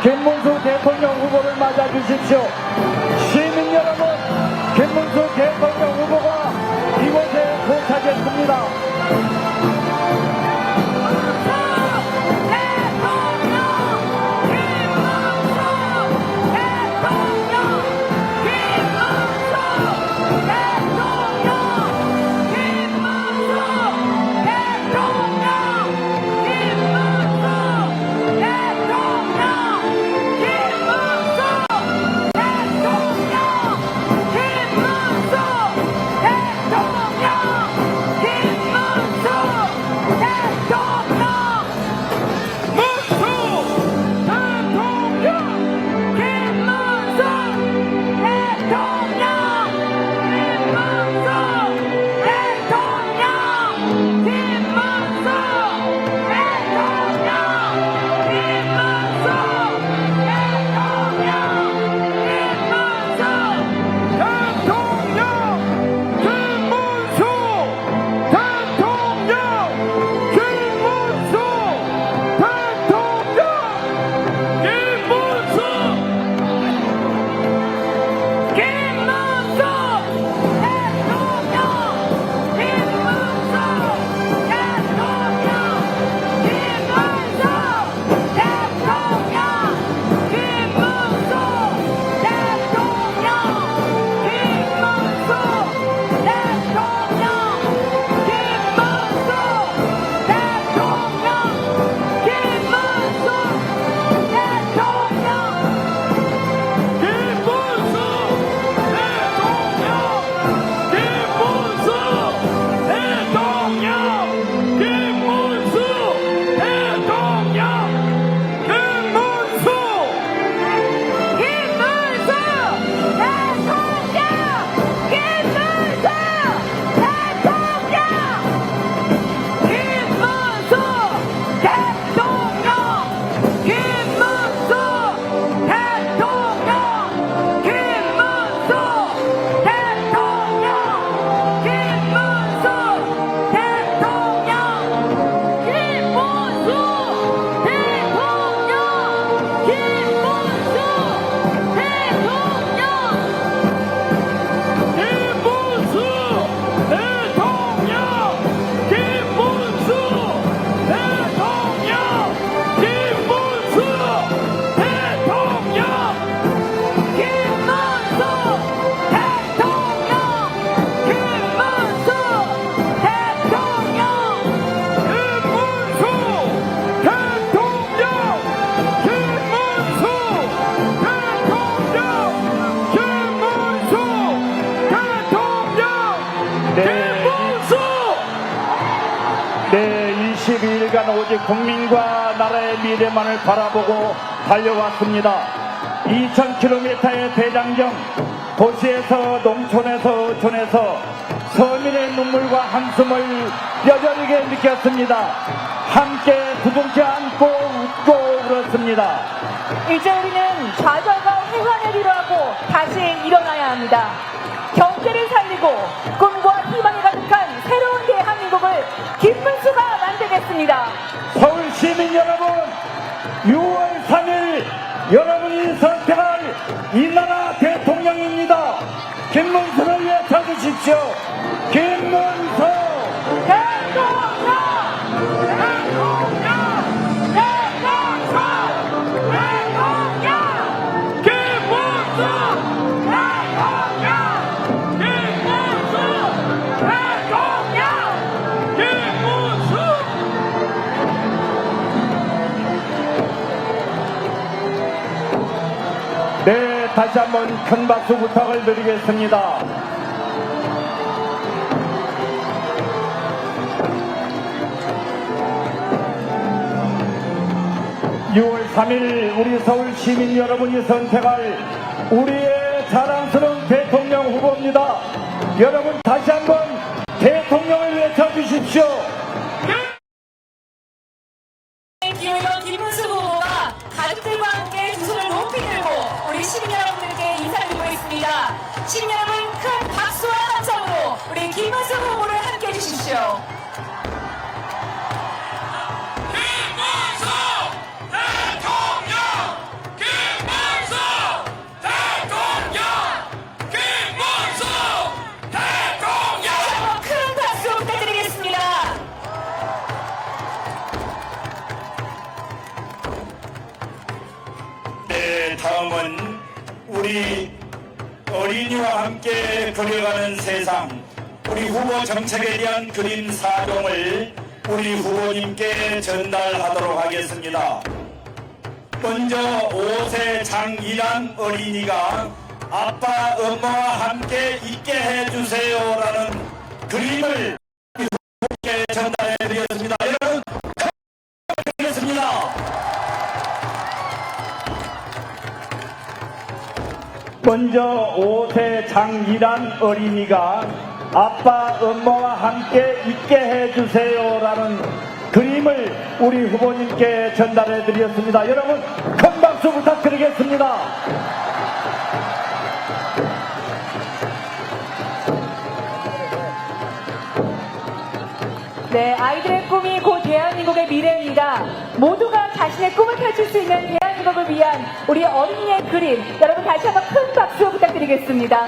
김문수 대통령 후보를 맞아주십시오. 시민 여러분, 김문수 대통령 후보가 이곳에 도착했습니다. 네, 22일간 오직 국민과 나라의 미래만을 바라보고 달려왔습니다. 2000km의 대장정, 도시에서 농촌에서 촌에서 서민의 눈물과 한숨을 뼈저리게 느꼈습니다. 함께 부둥켜 안고 웃고 울었습니다. 이제 우리는 좌절과 회환을 위로하고 다시 일어나야 합니다. 경제를 살리고 꿈과 희망이 가득한 새로운 대한민국을 김문수가 만들겠습니다. 서울 시민 여러분, 6월 3일 여러분이 선택할 이 나라 대통령입니다. 김문수를 외쳐주십시오. 김문수 대통령! 네, 다시 한번 큰 박수 부탁을 드리겠습니다. (6월 3일) 우리 서울 시민 여러분이 선택할 우리의 자랑스러운 대통령 후보입니다. 여러분 다시 한번 대통령을 외쳐주십시오. 김문수 후보가 가족들과 함께 두 손을 높이 들고 우리 시민 여러분들께 인사드리고 있습니다. 시민 여러분, 큰 박수와 함성으로 우리 김문수 후보를 함께 해주십시오. 김문수 대통령! 네, 다음은 우리 어린이와 함께 그려가는 세상, 우리 후보 정책에 대한 그림 4종을 우리 후보님께 전달하도록 하겠습니다. 먼저 5세 장이란 어린이가 아빠, 엄마와 함께 있게 해주세요라는 그림을 후보께 전달해 드렸습니다. 여러분, 드리겠습니다. 먼저 5세 장이란 어린이가 아빠, 엄마와 함께 있게 해주세요라는 그림을 우리 후보님께 전달해 드렸습니다. 여러분, 큰 박수 부탁드리겠습니다. 네, 아이들의 꿈이 곧 대한민국의 미래입니다. 모두가 자신의 꿈을 펼칠 수 있는 대한민국을 위한 우리 어린이의 그림, 여러분 다시 한번 큰 박수 부탁드리겠습니다.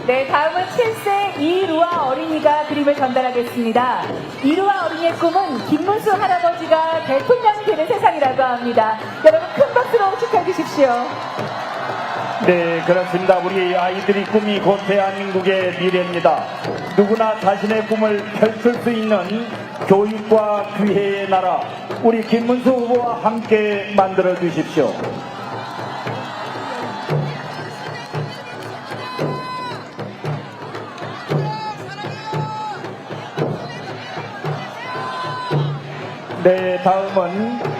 네, 다음은 7세 이루아 어린이가 그림을 전달하겠습니다. 이루아 어린이의 꿈은 김문수 할아버지가 대통령이 되는 세상이라고 합니다. 여러분 큰 박수로 축하해 주십시오. 네, 그렇습니다. 우리 아이들이 꿈이 곧 대한민국의 미래입니다. 누구나 자신의 꿈을 펼칠 수 있는 교육과 기회의 나라, 우리 김문수 후보와 함께 만들어 주십시오. 네, 다음은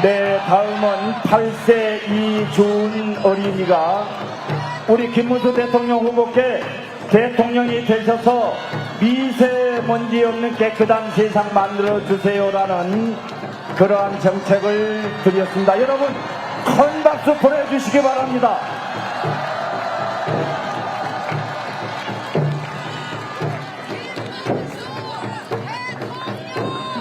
네, 다음은 8세 이준 어린이가 우리 김문수 대통령 후보께 대통령이 되셔서 미세먼지 없는 깨끗한 세상 만들어 주세요라는 그러한 정책을 드렸습니다. 여러분, 큰 박수 보내주시기 바랍니다.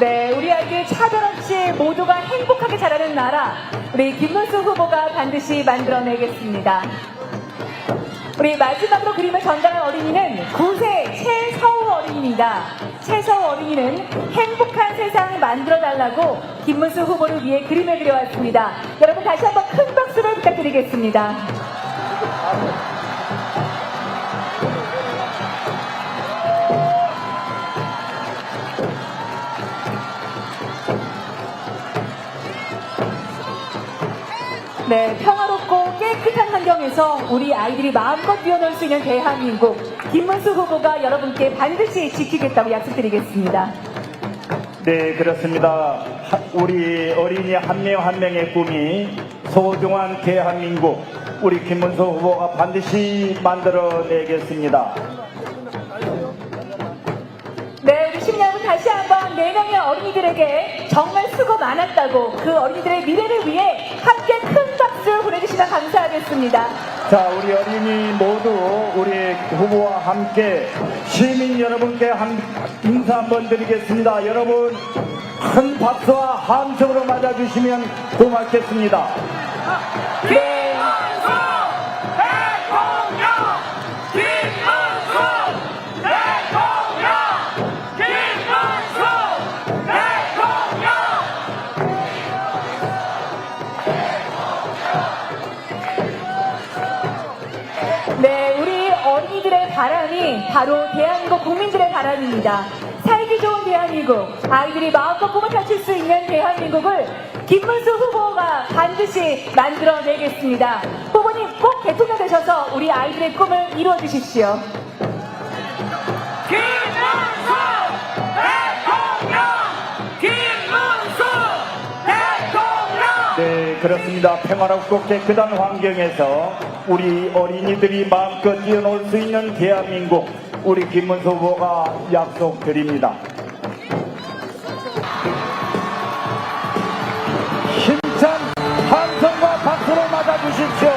네, 우리 아이들 차별 없이 모두가 행복하게 자라는 나라, 우리 김문수 후보가 반드시 만들어내겠습니다. 우리 마지막으로 그림을 전달한 어린이는 9세 최서우 어린이입니다. 최서우 어린이는 행복한 세상을 만들어달라고 김문수 후보를 위해 그림을 그려왔습니다. 여러분 다시 한번 큰 박수를 부탁드리겠습니다. 네, 평화롭고 깨끗한 환경에서 우리 아이들이 마음껏 뛰어놀 수 있는 대한민국, 김문수 후보가 여러분께 반드시 지키겠다고 약속드리겠습니다. 네, 그렇습니다. 우리 어린이 한 명 한 명의 꿈이 소중한 대한민국, 우리 김문수 후보가 반드시 만들어내겠습니다. 네, 우리 시민 여러분 다시 한번 4명의 어린이들에게 정말 수고 많았다고 그 어린이들의 미래를 위해 함께 큰 박수 보내주시면 감사하겠습니다. 자, 우리 어린이 모두 우리 후보와 함께 시민 여러분께 인사 한번 드리겠습니다. 여러분, 큰 박수와 함성으로 맞아주시면 고맙겠습니다. 네. 네, 우리 어린이들의 바람이 바로 대한민국 국민들의 바람입니다. 살기 좋은 대한민국, 아이들이 마음껏 꿈을 펼칠 수 있는 대한민국을 김문수 후보가 반드시 만들어내겠습니다. 후보님 꼭 대통령 되셔서 우리 아이들의 꿈을 이루어 주십시오. 김문수 대통령! 김문수 대통령! 네, 그렇습니다. 평화롭고 깨끗한 환경에서 우리 어린이들이 마음껏 뛰어놀 수 있는 대한민국, 우리 김문수 후보가 약속드립니다. 힘찬 함성과 박수로 맞아주십시오.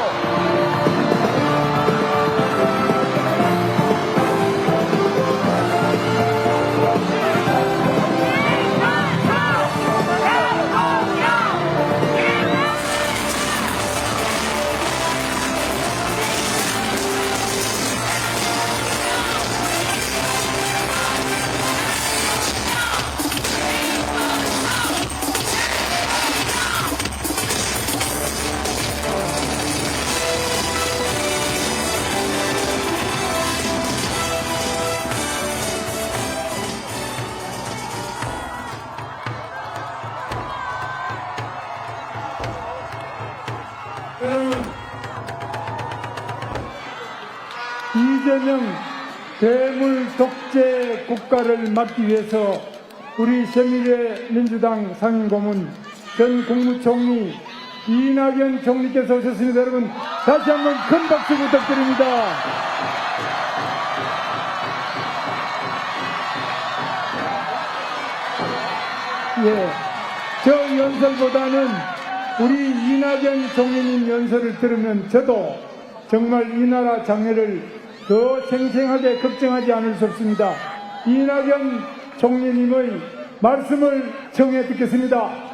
이재명 괴물 독재 국가를 막기 위해서 우리 새누리민주당 상임고문 전 국무총리 이낙연 총리께서 오셨습니다. 여러분 다시 한번 큰 박수 부탁드립니다. 예, 저 연설보다는 우리 이낙연 총리님 연설을 들으면 저도 정말 이 나라 장래를 더 생생하게 걱정하지 않을 수 없습니다. 이낙연 총리님의 말씀을 청해 듣겠습니다.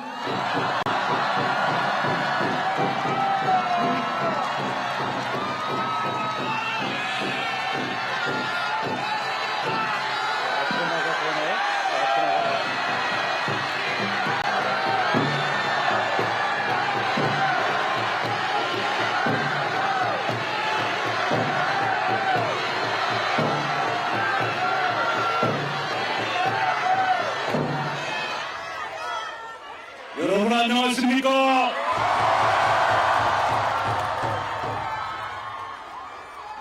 여러분 안녕하십니까?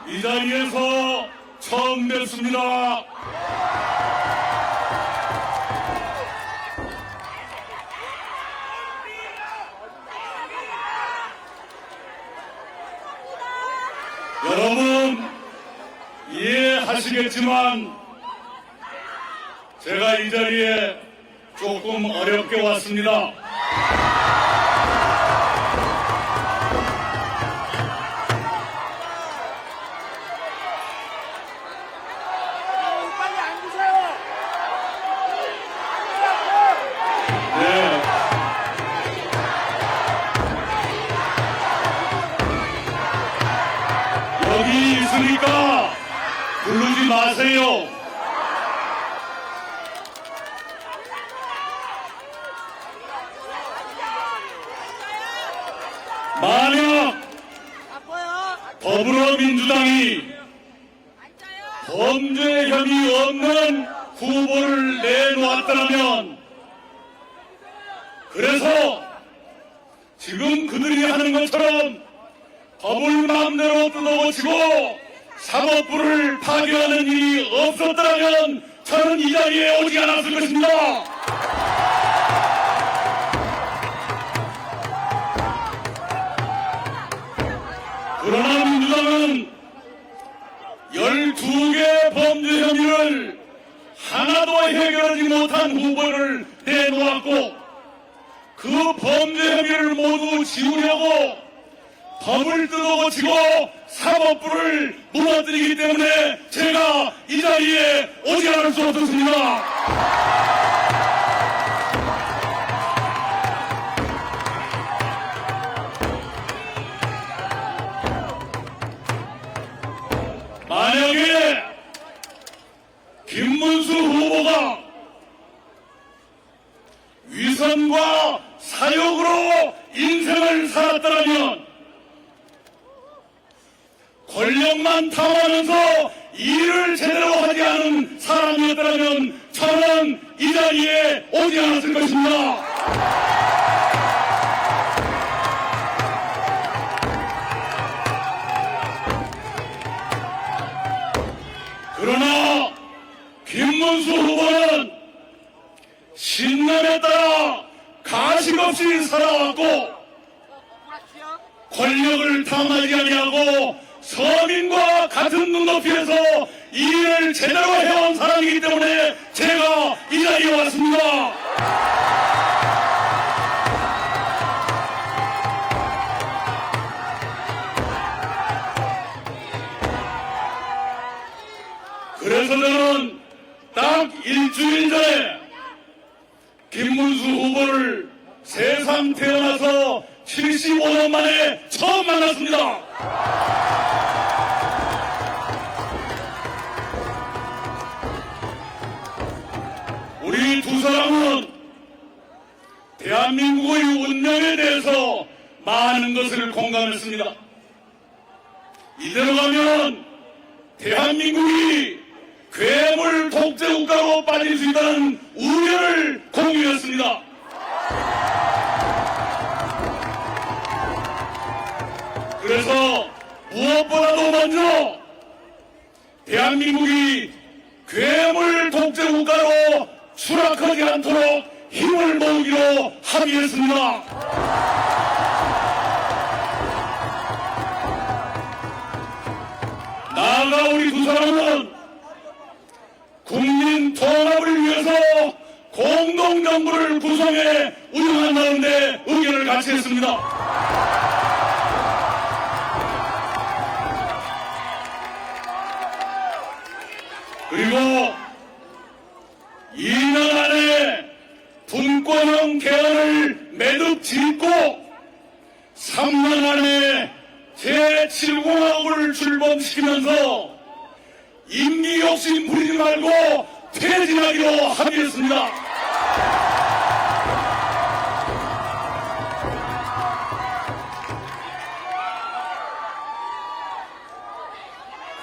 이 자리에서 처음 뵙습니다. 여러분 이해하시겠지만 제가 이 자리에 조금 어렵게 왔습니다. 네. 여기 있으니까 부르지 마세요. 만약 더불어민주당이 범죄 혐의 없는 후보를 내놓았다면, 그래서 지금 그들이 하는 것처럼 법을 마음대로 뜯어고치고 사법부를 파괴하는 일이 없었더라면 저는 이 자리에 오지 않았을 것입니다. 그러나 민주당은 12개 범죄 혐의를 하나도 해결하지 못한 후보를 내놓았고, 그 범죄 혐의를 모두 지우려고 법을 뜯어고치고 사법부를 무너뜨리기 때문에 제가 이 자리에 오지 않을 수 없었습니다. 만약에 김문수 후보가 위선과 사욕으로 인생을 살았더라면, 권력만 탐하면서 일을 제대로 하지 않은 사람이었더라면 저는 이 자리에 오지 않았을 것입니다. 그러나 김문수 후보는 신남에 따라 가식 없이 살아왔고, 권력을 탐하지 아니하고 서민과 같은 눈높이에서 일을 제대로 해온 사람이기 때문에 제가 이 자리에 왔습니다. 그래서 저는 딱 일주일 전에 김문수 후보를 세상 태어나서 75년 만에 처음 만났습니다. 우리 두 사람은 대한민국의 운명에 대해서 많은 것을 공감했습니다. 이대로 가면 대한민국이 괴물 독재국가로 빠질 수 있다는 우려를 공유했습니다. 그래서 무엇보다도 먼저 대한민국이 괴물 독재 국가로 추락하지 않도록 힘을 모으기로 합의했습니다. 나아가 우리 두 사람은 국민 통합을 위해서 공동정부를 구성해 운영한다는데 의견을 같이 했습니다. 그리고 2년 안에 분권형 개헌을 매듭 짓고 3년 안에 제7공화국을 출범시키면서 임기 욕심 부리지 말고 퇴진하기로 합의했습니다.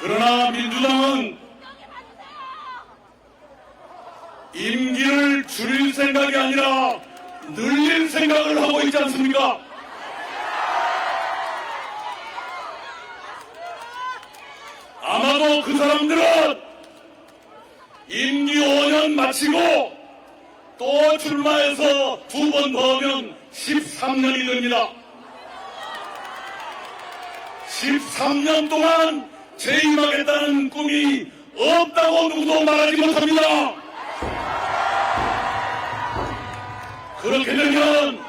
그러나 민주당은 임기를 줄일 생각이 아니라 늘릴 생각을 하고 있지 않습니까? 아마도 그 사람들은 임기 5년 마치고 또 출마해서 2번 더 하면 13년이 됩니다. 13년 동안 재임하겠다는 꿈이 없다고 누구도 말하지 못합니다. 그렇게 되면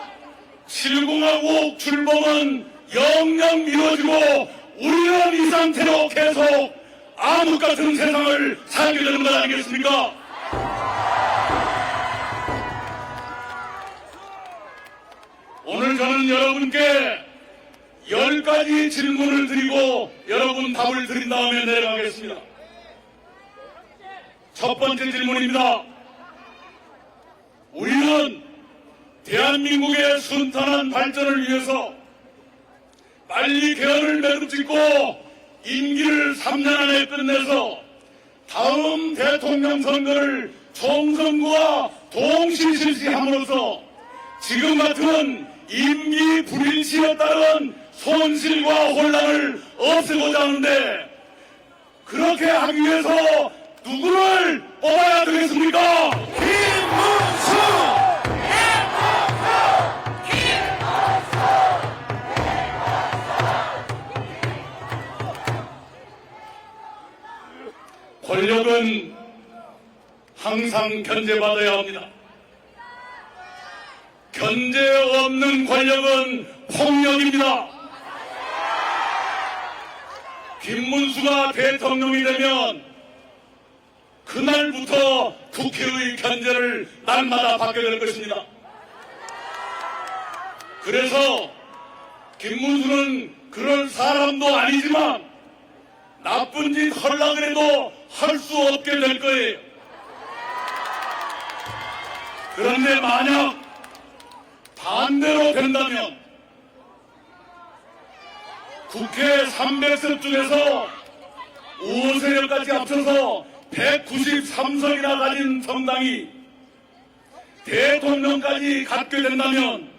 7공화국 출범은 영영 미뤄지고 우리는 이 상태로 계속 암흑 같은 세상을 살게 되는 것 아니겠습니까? 오늘 저는 여러분께 10가지 질문을 드리고 여러분 답을 드린 다음에 내려가겠습니다. 첫 번째 질문입니다. 우리는 대한민국의 순탄한 발전을 위해서 빨리 개헌을 매듭짓고 임기를 3년 안에 끝내서 다음 대통령 선거를 총선과 동시 실시함으로써 지금 같은 임기 불일치에 따른 손실과 혼란을 없애고자 하는데 그렇게 하기 위해서 누구를 뽑아야 되겠습니까? 김문수! 권력은 항상 견제받아야 합니다. 견제 없는 권력은 폭력입니다. 김문수가 대통령이 되면 그날부터 국회의 견제를 날마다 받게 될 것입니다. 그래서 김문수는 그런 사람도 아니지만 나쁜 짓 하려고 해도 할 수 없게 될 거예요. 그런데 만약 반대로 된다면 국회 300석 중에서 5세력까지 합쳐서 193석이나 가진 정당이 대통령까지 갖게 된다면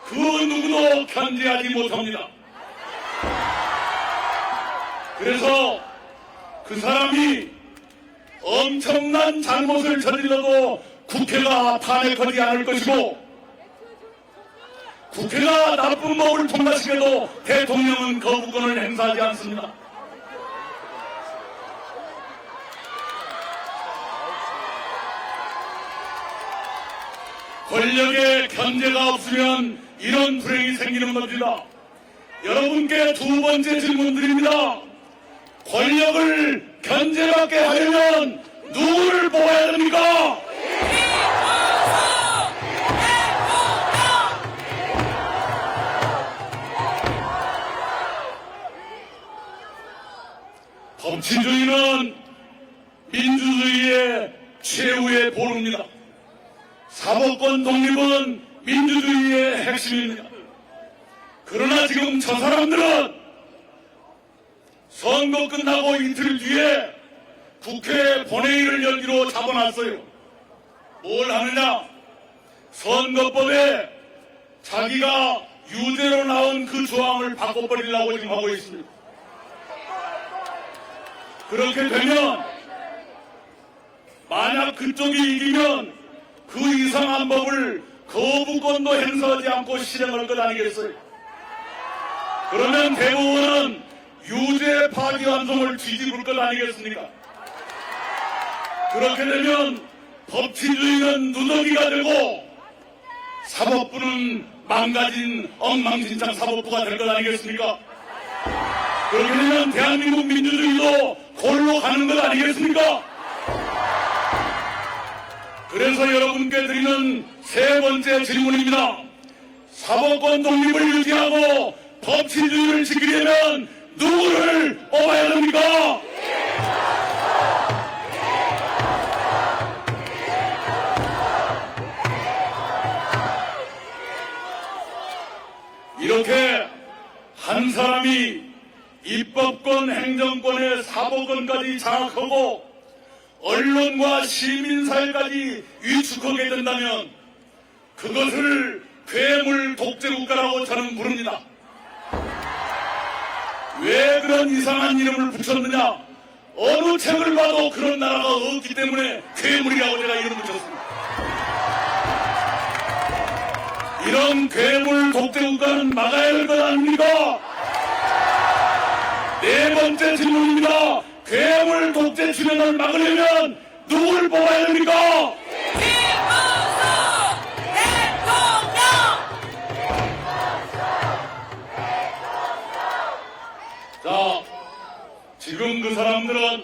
그 누구도 견제하지 못합니다. 그래서 그 사람이 엄청난 잘못을 저질러도 국회가 탄핵하지 않을 것이고 국회가 나쁜 법을 통과시켜도 대통령은 거부권을 행사하지 않습니다. 권력의 견제가 없으면 이런 불행이 생기는 겁니다. 여러분께 두 번째 질문 드립니다. 권력을 견제받게 하려면 누구를 뽑아야 됩니까? 법치주의는 민주주의의 최후의 보루입니다. 사법권 독립은 민주주의의 핵심입니다. 그러나 지금 저 사람들은 선거 끝나고 이틀 뒤에 국회 본회의를 열기로 잡아놨어요. 뭘 하느냐? 선거법에 자기가 유죄로 나온 그 조항을 바꿔버리려고 지금 하고 있습니다. 그렇게 되면 만약 그쪽이 이기면 그 이상한 법을 거부권도 행사하지 않고 실행할 것 아니겠어요? 그러면 대법원은 유죄 파기환송을 뒤집을 것 아니겠습니까? 그렇게 되면 법치주의는 누더기가 되고 사법부는 망가진 엉망진창 사법부가 될 것 아니겠습니까? 그렇게 되면 대한민국 민주주의도 골로 가는 것 아니겠습니까? 그래서 여러분께 드리는 세 번째 질문입니다. 사법권 독립을 유지하고 법치주의를 지키려면 누구를 뽑아야 됩니까? 이렇게 한 사람이 입법권, 행정권의 사법권까지 장악하고 언론과 시민사회까지 위축하게 된다면 그것을 괴물 독재국가라고 저는 부릅니다. 왜 그런 이상한 이름을 붙였느냐? 어느 책을 봐도 그런 나라가 없기 때문에 괴물이라고 제가 이름 붙였습니다. 이런 괴물 독재국가는 막아야 될 것 아닙니까? 네 번째 질문입니다. 괴물 독재 출현을 막으려면 누굴 뽑아야 됩니까? 김문수 대통령! 자, 지금 그 사람들은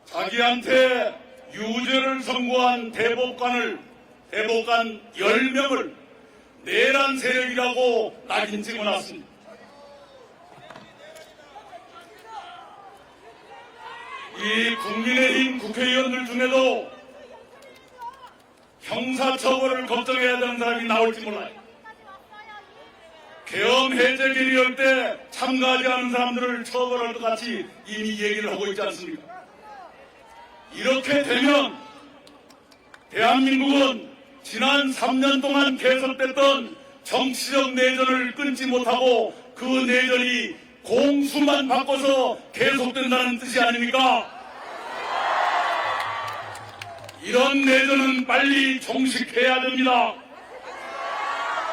자기한테 유죄를 선고한 대법관 10명을 내란 세력이라고 낙인 찍어놨습니다. 이 국민의힘 국회의원들 중에도 형사처벌을 걱정해야 되는 사람이 나올지 몰라요. 계엄 해제 결의할 때 참가하지 않은 사람들을 처벌할 것 같이 이미 얘기를 하고 있지 않습니까? 이렇게 되면 대한민국은 지난 3년 동안 계속됐던 정치적 내전을 끊지 못하고 그 내전이 공수만 바꿔서 계속된다는 뜻이 아닙니까? 이런 내전은 빨리 종식해야 됩니다.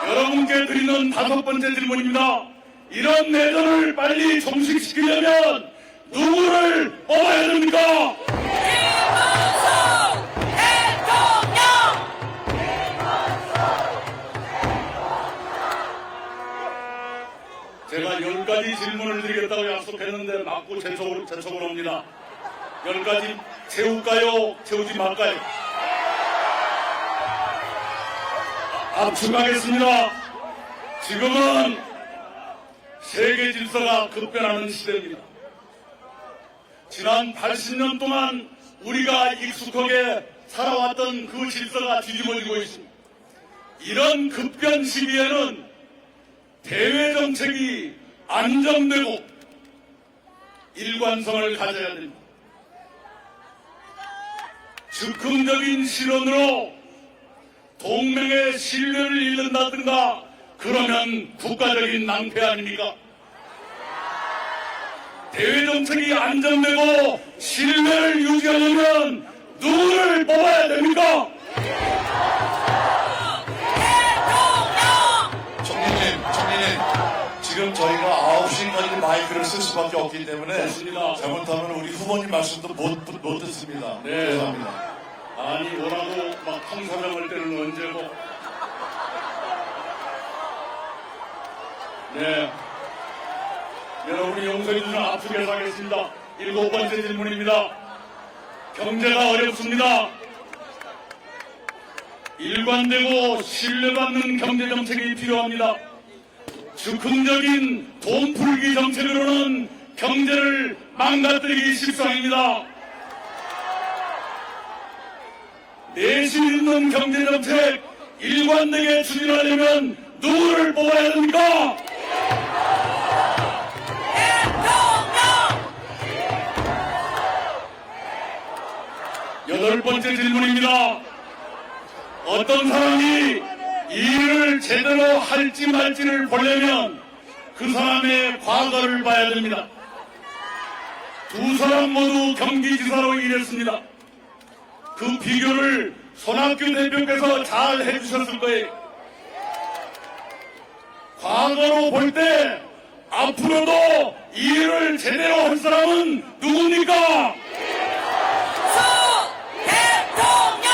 여러분께 드리는 5번째 질문입니다. 이런 내전을 빨리 종식시키려면 누구를 뽑아야 됩니까? 김문수 대통령! 제가 10가지 질문을 드리겠다고 약속했는데 맞고 재촉을 옵니다. 10가지 채울까요? 채우지 말까요? 압축하겠습니다. 지금은 세계 질서가 급변하는 시대입니다. 지난 80년 동안 우리가 익숙하게 살아왔던 그 질서가 뒤집어지고 있습니다. 이런 급변 시기에는 대외 정책이 안정되고 일관성을 가져야 됩니다. 즉흥적인 실언으로 동맹의 신뢰를 잃는다든가 그러면 국가적인 낭패 아닙니까? 대외 정책이 안정되고 신뢰를 유지하려면 누구를 뽑아야 됩니까? 총리님, 지금 저희가 9시까지 마이크를 쓸 수밖에 없기 때문에 좋습니다. 잘못하면 우리 후보님 말씀도 못 듣습니다. 네. 죄송합니다. 아니 뭐라고 막 통사정할 때는 언제고. 네. 여러분이 용서해 주시면 앞쪽에서 하겠습니다. 7번째 질문입니다. 경제가 어렵습니다. 일관되고 신뢰받는 경제정책이 필요합니다. 즉흥적인 돈풀기 정책으로는 경제를 망가뜨리기 십상입니다. 내실 있는 경제정책 일관되게 추진하려면 누구를 뽑아야 됩니까? 여덟 번째 질문입니다. 어떤 사람이 일을 제대로 할지 말지를 보려면 그 사람의 과거를 봐야 됩니다. 두 사람 모두 경기지사로 일했습니다. 그 비교를 손학규 대표께서 잘 해주셨을 거예요. 과거로 볼 때 앞으로도 이 일을 제대로 할 사람은 누굽니까? 대통령!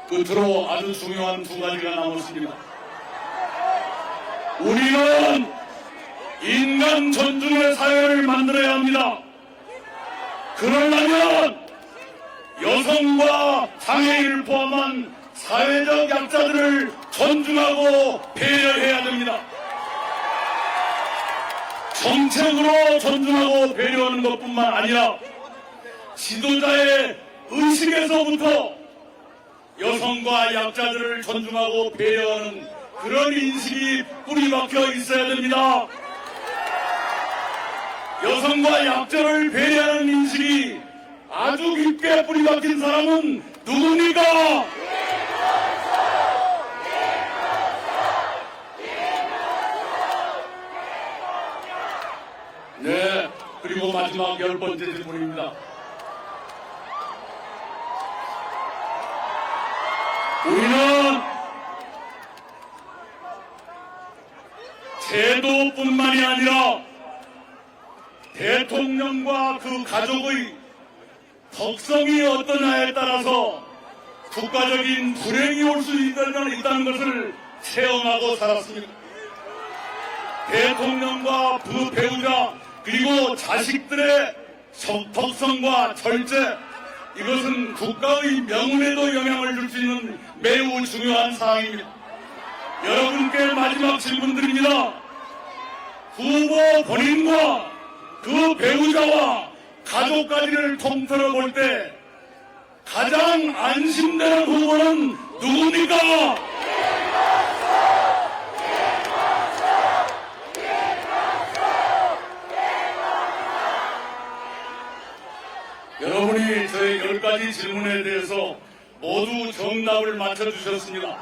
끝으로 아주 중요한 두 가지가 남았습니다. 우리는 인간 존중의 사회를 만들어야 합니다. 그러려면 여성과 장애인을 포함한 사회적 약자들을 존중하고 배려해야 됩니다. 정책으로 존중하고 배려하는 것뿐만 아니라 지도자의 의식에서부터 여성과 약자들을 존중하고 배려하는 그런 인식이 뿌리박혀 있어야 됩니다. 여성과 약자를 배려하는 인식이 아주 깊게 뿌리박힌 사람은 누굽니까? 네, 그리고 마지막 10번째 질문입니다. 우리는 제도뿐만이 아니라 대통령과 그 가족의 덕성이 어떠냐에 따라서 국가적인 불행이 올 수 있다는 것을 체험하고 살았습니다. 대통령과 그 배우자 그리고 자식들의 덕성과 절제, 이것은 국가의 명운에도 영향을 줄 수 있는 매우 중요한 사항입니다. 여러분께 마지막 질문드립니다. 후보 본인과 그 배우자와 가족까지를 통틀어 볼 때 가장 안심되는 후보는 누굽니까? 여러분이 저의 10가지 질문에 대해서 모두 정답을 맞춰주셨습니다.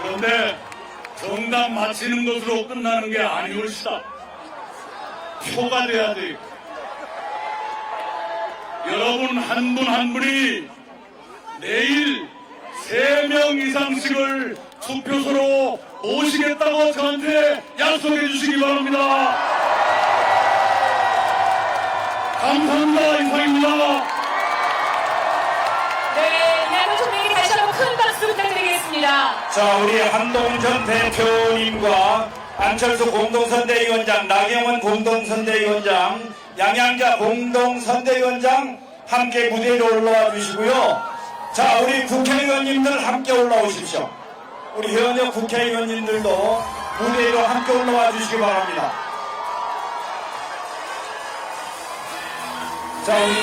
그런데 정답 맞히는 것으로 끝나는 게 아니올시다. 표가 돼야 돼요. 여러분 한 분 한 분이 내일 3명 이상씩을 투표소로 모시겠다고 저한테 약속해 주시기 바랍니다. 감사합니다. 이상입니다. 네, 이낙연 총리에게 다시 한번 큰 박수 부탁드리겠습니다. 자, 우리 한동전 대표님과 안철수 공동선대위원장, 나경원 공동선대위원장, 양양자 공동선대위원장 함께 무대 위로 올라와 주시고요. 자, 우리 국회의원님들 함께 올라오십시오. 우리 현역 국회의원님들도 무대 위로 함께 올라와 주시기 바랍니다. 자, 우리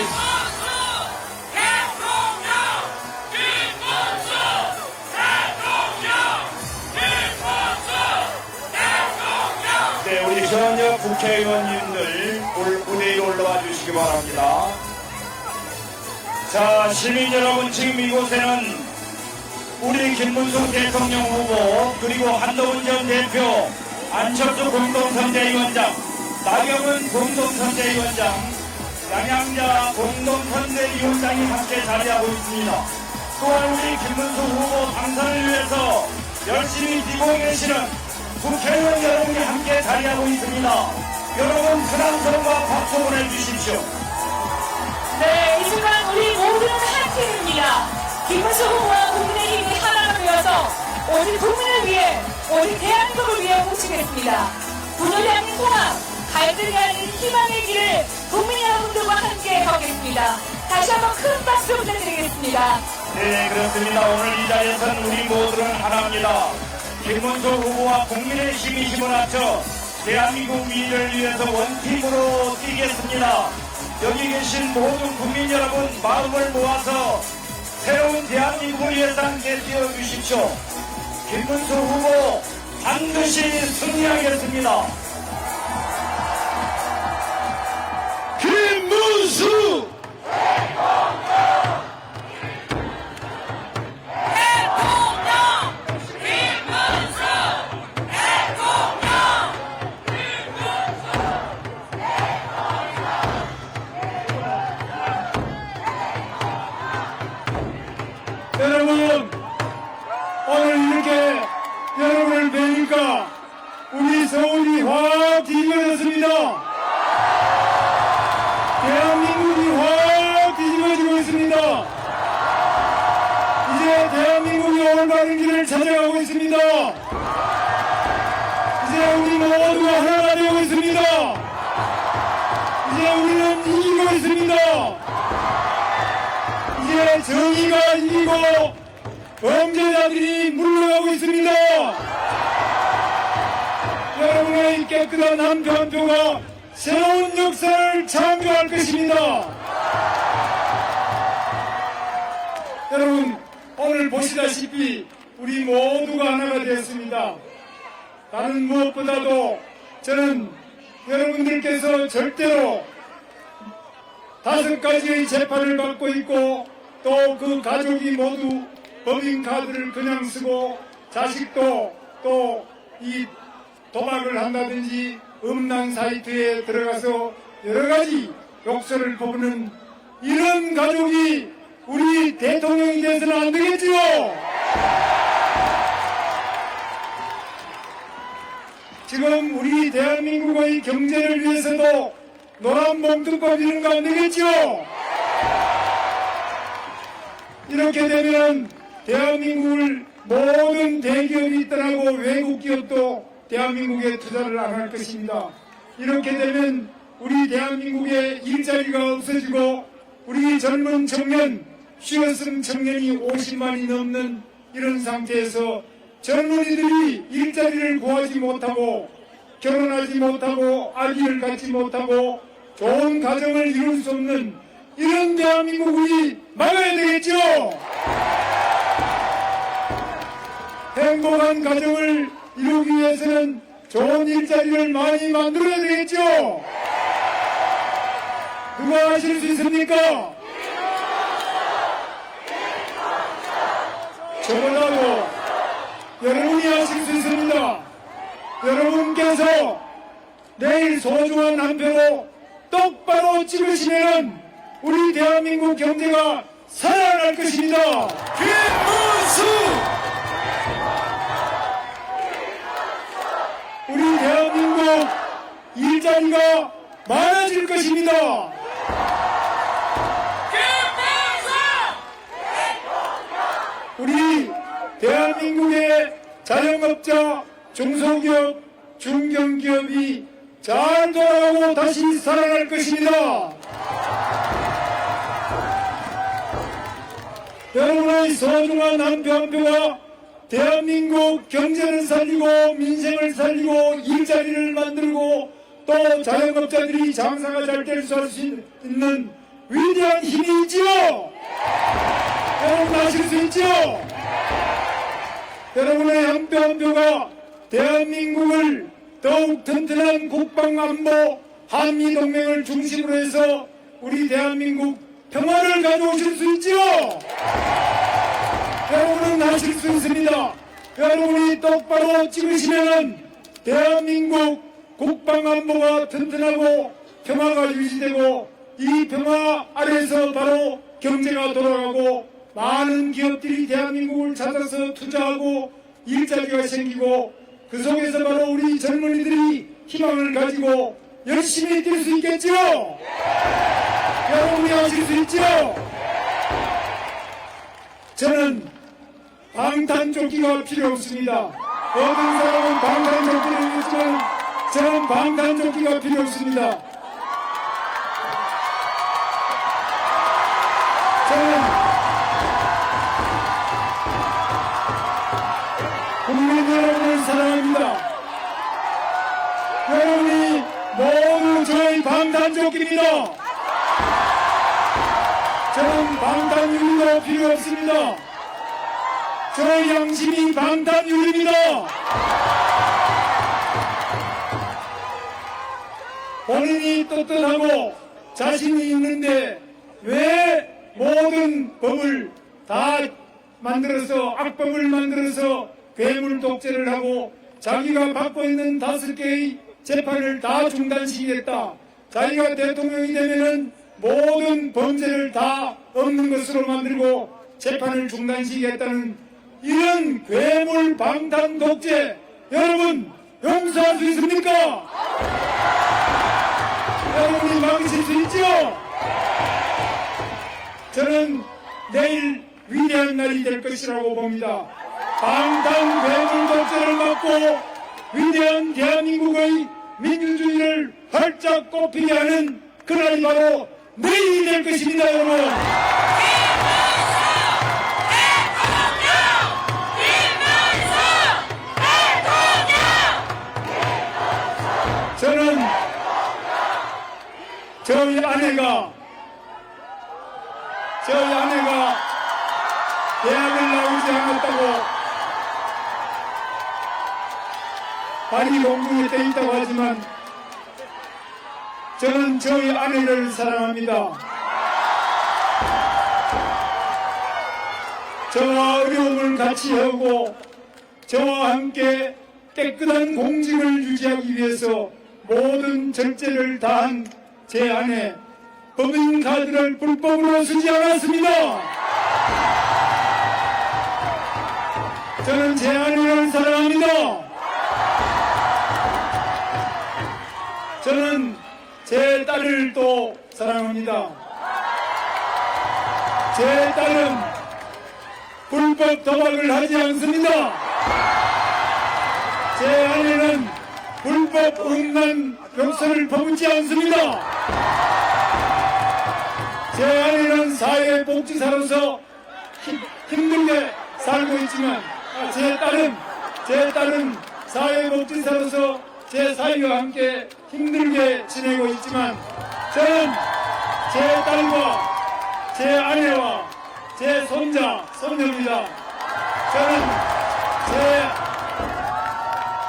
네, 우리 현역 국회의원님들 무대 위로 올라와 주시기 바랍니다. 자, 시민 여러분, 지금 이곳에는 우리 김문수 대통령 후보, 그리고 한동훈 전 대표, 안철수 공동선대위원장, 나경원 공동선대위원장, 양양자 공동선대위원장이 함께 자리하고 있습니다. 또한 우리 김문수 후보 당선을 위해서 열심히 뛰고 계시는 국회의원 여러분이 함께 자리하고 있습니다. 여러분 큰 손과 박수 보내주십시오. 네, 이 순간 우리 모두는 한 팀입니다. 김문수 후보와 국민의힘이 하나가 되어서 오직 국민을 위해, 오직 대한민국을 위해 모시겠습니다. 분열이 아닌 통합, 갈등이 아닌 희망의 길을 국민 여러분들과 함께 걷겠습니다. 다시 한번 큰 박수 부탁드리겠습니다. 네, 그렇습니다. 오늘 이 자리에서는 우리 모두는 하나입니다. 김문수 후보와 국민의힘이 힘을 합쳐 대한민국 미래를 위해서 원팀으로 뛰겠습니다. 여기 계신 모든 국민 여러분 마음을 모아서 새로운 대한민국을 위해서 함께 뛰어주십시오. 김문수 후보 반드시 승리하겠습니다. 김문수! 올바른 길을 찾아가고 있습니다. 이제 우리 모두가 하나가 되고 있습니다. 이제 우리는 이기고 있습니다. 이제 정의가 이기고 범죄자들이 물러가고 있습니다. 여러분의 깨끗한 한 표 한 표가 새로운 역사를 창조할 것입니다. 여러분, 오늘 보시다시피 우리 모두가 하나가 되었습니다. 다른 무엇보다도 저는 여러분들께서 절대로 5가지의 재판을 받고 있고 또 그 가족이 모두 법인카드를 그냥 쓰고 자식도 또 이 도박을 한다든지 음란 사이트에 들어가서 여러가지 욕설을 퍼부는 이런 가족이 우리 대통령이 돼서는 안 되겠지요. 지금 우리 대한민국의 경제를 위해서도 노란 봉투법 이런 거 안 되겠지요. 이렇게 되면 대한민국을 모든 대기업이 떠나고 외국 기업도 대한민국에 투자를 안 할 것입니다. 이렇게 되면 우리 대한민국의 일자리가 없어지고 우리 젊은 청년, 취업생 청년이 50만이 넘는 이런 상태에서 젊은이들이 일자리를 구하지 못하고 결혼하지 못하고 아기를 갖지 못하고 좋은 가정을 이룰 수 없는 이런 대한민국이 막아야 되겠죠. 행복한 가정을 이루기 위해서는 좋은 일자리를 많이 만들어야 되겠죠. 누가 하실 수 있습니까? 저보다도 여러분이 하실 수 있습니다. 여러분께서 내일 소중한 한 표로 똑바로 찍으시면 우리 대한민국 경제가 살아날 것입니다. 김문수! 우리 대한민국 일자리가 많아질 것입니다. 우리 대한민국의 자영업자, 중소기업, 중견기업이 잘 돌아가고 다시 살아날 것입니다. 여러분의 소중한 한 표 한 표가 대한민국 경제를 살리고 민생을 살리고 일자리를 만들고 또 자영업자들이 장사가 잘 될 수 있는 위대한 힘이 있지요. 여러분 아실 수 있죠? 여러분의 한 표 한 표가 대한민국을 더욱 튼튼한 국방안보 한미동맹을 중심으로 해서 우리 대한민국 평화를 가져오실 수 있지요. 여러분은 하실 수 있습니다. 여러분이 똑바로 찍으시면 대한민국 국방안보가 튼튼하고 평화가 유지되고 이 평화 아래에서 바로 경제가 돌아가고 많은 기업들이 대한민국을 찾아서 투자하고 일자리가 생기고 그 속에서 바로 우리 젊은이들이 희망을 가지고 열심히 뛸 수 있겠죠? 여러분이 하실 수 있죠? 저는 방탄조끼가 필요 없습니다. 어떤 사람은 방탄조끼를 입지만 저는 방탄조끼가 필요 없습니다. 저는 국민 여러분을 사랑합니다. 여러분이 모두 저의 방탄조끼입니다. 저는 방탄유리도 필요 없습니다. 저의 양심이 방탄유리입니다. 본인이 떳떳하고 자신이 있는데 왜 모든 법을 다 만들어서 악법을 만들어서 괴물 독재를 하고 자기가 받고 있는 5개의 재판을 다 중단시키겠다. 자기가 대통령이 되면은 모든 범죄를 다 없는 것으로 만들고 재판을 중단시키겠다는 이런 괴물 방탄 독재 여러분 용서할 수 있습니까? 여러분이 막으실 수 있죠? 저는 내일 위대한 날이 될 것이라고 봅니다. 방탕배물 독재를 막고 위대한 대한민국의 민주주의를 활짝 꽃피게 하는 그날이 바로 내일이 될 것입니다, 여러분. 저는 저희 아내가 대학을 나오지 않았다고 발이 공부에 돼 있다고 하지만 저는 저희 아내를 사랑합니다. 저와 어려움을 같이 하고 저와 함께 깨끗한 공직을 유지하기 위해서 모든 절제를 다한 제 아내 법인카드를 불법으로 쓰지 않았습니다. 저는 제 아내를 사랑합니다. 저는 제 딸을 또 사랑합니다. 제 딸은 불법 도박을 하지 않습니다. 제 아내는 불법 음란 욕설을 퍼붓지 않습니다. 제 아내는 사회복지사로서 힘들게 살고 있지만 제 딸은 사회복지사로서 제 사위와 함께 힘들게 지내고 있지만 저는 제 딸과 제 아내와 제 손자, 손녀입니다. 저는 제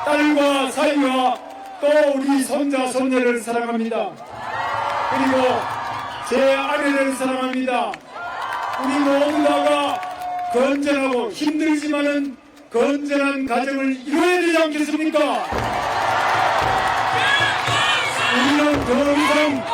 딸과 사위와 또 우리 손자, 손녀를 사랑합니다. 그리고 제 아내를 사랑합니다. 우리 모두가 건전하고 힘들지만은 건전한 가정을 이루어야 되지 않겠습니까? 우리는 더 이상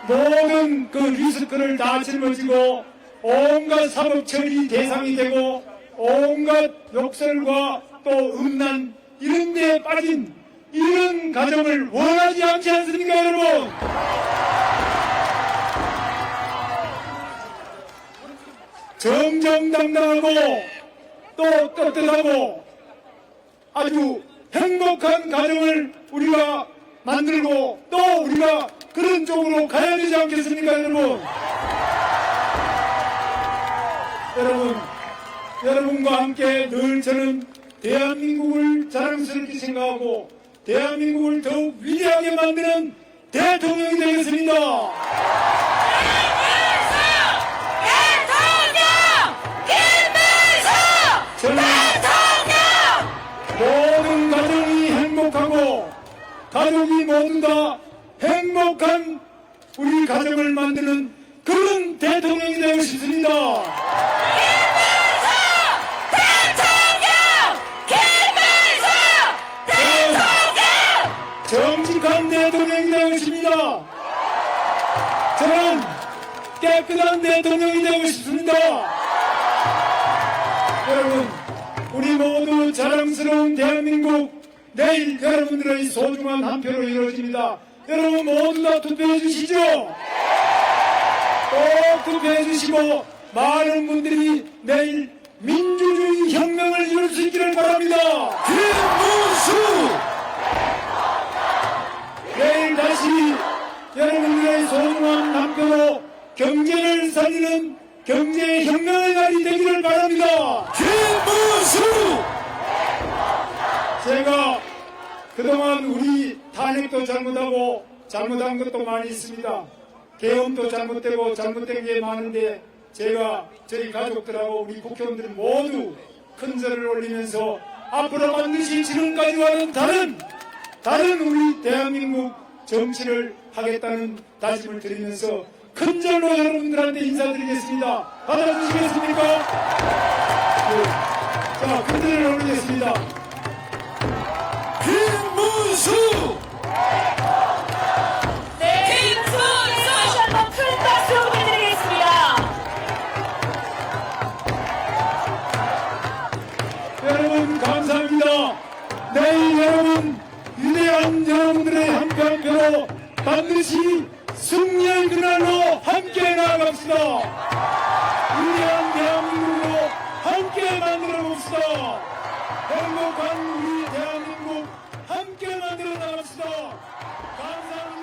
모든 그 리스크를 다 짊어지고 온갖 사법 처리 대상이 되고 온갖 욕설과 또 음란 이런 데에 빠진 이런 가정을 원하지 않지 않습니까, 여러분? 정정당당하고 또 떳떳하고 아주 행복한 가정을 우리가 만들고 또 우리가 그런 쪽으로 가야 되지 않겠습니까, 여러분? 여러분과 함께 늘 저는 대한민국을 자랑스럽게 생각하고 대한민국을 더욱 위대하게 만드는 대통령이 되겠습니다. 저는 모든 가정이 행복하고 가족이 모두 다 행복한 우리 가정을 만드는 그런 대통령이 되고 싶습니다. 정직한 대통령이 되고 싶습니다. 저는 깨끗한 대통령이 되고 싶습니다. 여러분, 우리 모두 자랑스러운 대한민국 내일 여러분들의 소중한 한 표로 이루어집니다. 여러분 모두 다 투표해 주시죠. 꼭 투표해 주시고 많은 분들이 내일 민주주의 혁명을 이룰 수 있기를 바랍니다. 김문수! 내일 다시 여러분들의 소중한 한 표로 경제를 살리는 경제혁명의 날이 되기를 바랍니다. 김문수! 제가 그동안 우리 탄핵도 잘못하고 잘못한 것도 많이 있습니다. 계엄도 잘못되고 잘못된 게 많은데 제가 저희 가족들하고 우리 국회의원들 모두 큰 절을 올리면서 앞으로 반드시 지금까지와는 다른 우리 대한민국 정치를 하겠다는 다짐을 드리면서 큰 절로 여러분들한테 인사드리겠습니다. 받아주시겠습니까? 네. 자, 큰 절을 올리겠습니다. 김문수! 네, 김문수! 다시 한번 큰 박수 부탁드리겠습니다. 여러분 감사합니다. 내일 여러분 위대한 여러분들의 한 표 한 표로 반드시 승리의 그날로 함께 나아갑시다. 위대한 대한민국으로 행복한 우리 대한민국 함께 만들어 나갑시다. 감사합니다.